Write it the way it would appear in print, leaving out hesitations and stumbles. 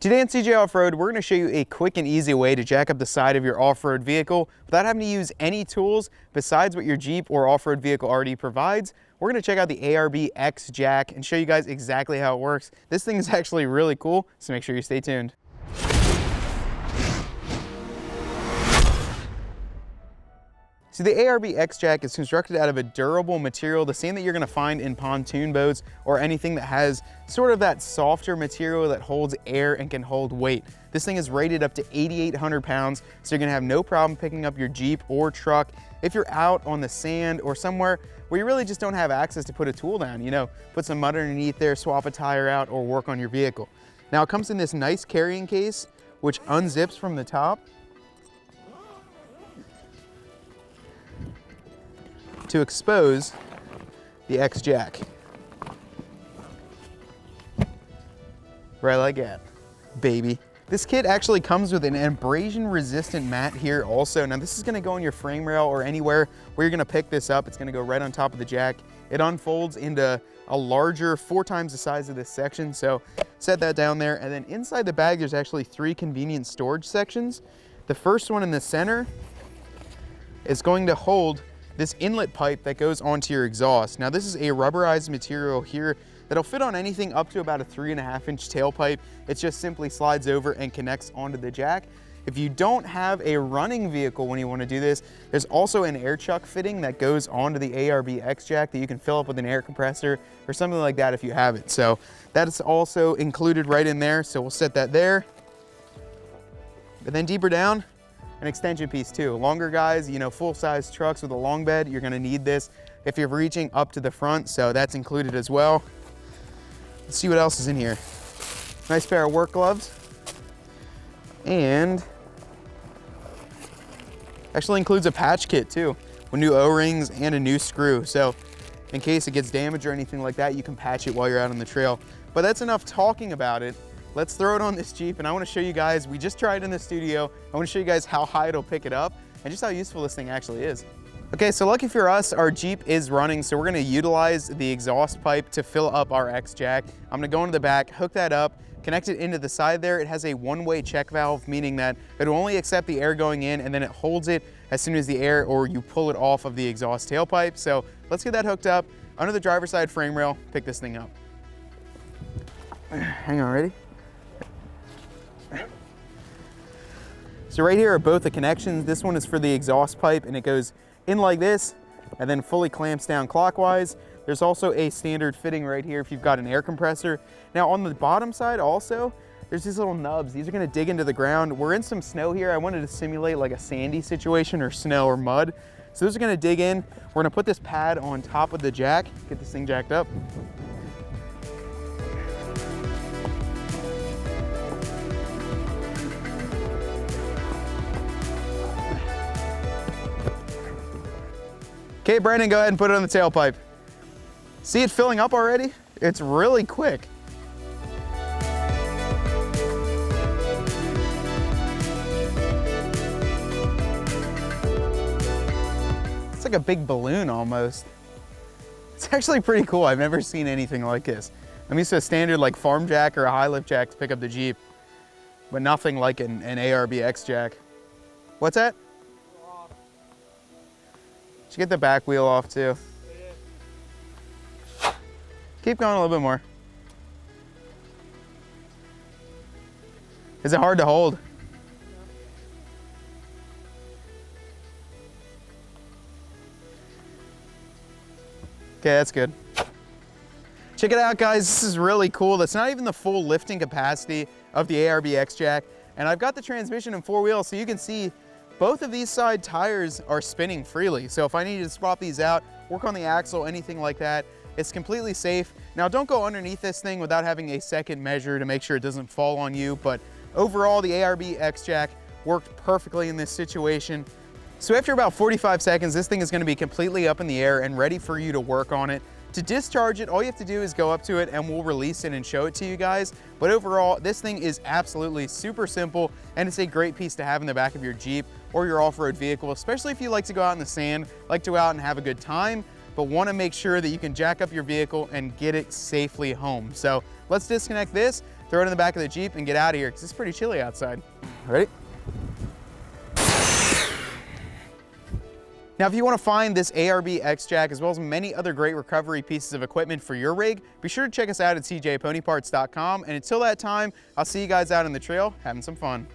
Today on CJ Off-Road, we're going to show you a quick and easy way to jack up the side of your off-road vehicle without having to use any tools besides what your Jeep or off-road vehicle already provides. We're going to check out the ARB X Jack and show you guys exactly how it works. This thing is actually really cool, so make sure you stay tuned. So the ARB X Jack is constructed out of a durable material, the same that you're gonna find in pontoon boats or anything that has sort of that softer material that holds air and can hold weight. This thing is rated up to 8,800 pounds, so you're gonna have no problem picking up your Jeep or truck if you're out on the sand or somewhere where you really just don't have access to put a tool down, you know, put some mud underneath there, swap a tire out, or work on your vehicle. Now it comes in this nice carrying case, which unzips from the top to expose the X Jack. Right like that, baby. This kit actually comes with an abrasion resistant mat here also. Now this is gonna go on your frame rail or anywhere where you're gonna pick this up. It's gonna go right on top of the jack. It unfolds into a larger, 4 times the size of this section. So set that down there. And then inside the bag, there's actually 3 convenient storage sections. The first one in the center is going to hold this inlet pipe that goes onto your exhaust. Now this is a rubberized material here that'll fit on anything up to about a 3.5-inch tailpipe. It just simply slides over and connects onto the jack. If you don't have a running vehicle when you want to do this, there's also an air chuck fitting that goes onto the ARB X Jack that you can fill up with an air compressor or something like that if you have it. So that is also included right in there. So we'll set that there. And then deeper down, an extension piece too. Longer guys, you know, full-size trucks with a long bed, you're gonna need this if you're reaching up to the front, so that's included as well. Let's see what else is in here. Nice pair of work gloves. And actually includes a patch kit too, with new O-rings and a new screw. So in case it gets damaged or anything like that, you can patch it while you're out on the trail. But that's enough talking about it. Let's throw it on this Jeep, and I wanna show you guys, we just tried in the studio, I wanna show you guys how high it'll pick it up and just how useful this thing actually is. Okay, so lucky for us, our Jeep is running, so we're gonna utilize the exhaust pipe to fill up our X Jack. I'm gonna go into the back, hook that up, connect it into the side there. It has a one-way check valve, meaning that it will only accept the air going in and then it holds it as soon as the air or you pull it off of the exhaust tailpipe. So let's get that hooked up under the driver's side frame rail, pick this thing up. Hang on, ready? So right here are both the connections. This one is for the exhaust pipe and it goes in like this and then fully clamps down clockwise. There's also a standard fitting right here if you've got an air compressor. Now on the bottom side also, there's these little nubs. These are gonna dig into the ground. We're in some snow here. I wanted to simulate like a sandy situation or snow or mud. So those are gonna dig in. We're gonna put this pad on top of the jack, get this thing jacked up. Okay, Brandon, go ahead and put it on the tailpipe. See it filling up already? It's really quick. It's like a big balloon almost. It's actually pretty cool. I've never seen anything like this. I'm used to a standard like farm jack or a high lift jack to pick up the Jeep, but nothing like an ARB X Jack. What's that? Should get the back wheel off too. Keep going a little bit more. Is it hard to hold? Okay, that's good. Check it out, guys. This is really cool. That's not even the full lifting capacity of the ARB X Jack. And I've got the transmission in 4-wheel, so you can see both of these side tires are spinning freely. So if I need to swap these out, work on the axle, anything like that, it's completely safe. Now don't go underneath this thing without having a second measure to make sure it doesn't fall on you. But overall, the ARB X Jack worked perfectly in this situation. So after about 45 seconds, this thing is gonna be completely up in the air and ready for you to work on it. To discharge it, all you have to do is go up to it and we'll release it and show it to you guys. But overall, this thing is absolutely super simple and it's a great piece to have in the back of your Jeep or your off-road vehicle, especially if you like to go out in the sand, like to go out and have a good time, but want to make sure that you can jack up your vehicle and get it safely home. So let's disconnect this throw it in the back of the Jeep, and get out of here because it's pretty chilly outside. Ready? Now, if you want to find this ARB X-Jack as well as many other great recovery pieces of equipment for your rig, be sure to check us out at cjponyparts.com. And until that time, I'll see you guys out on the trail having some fun.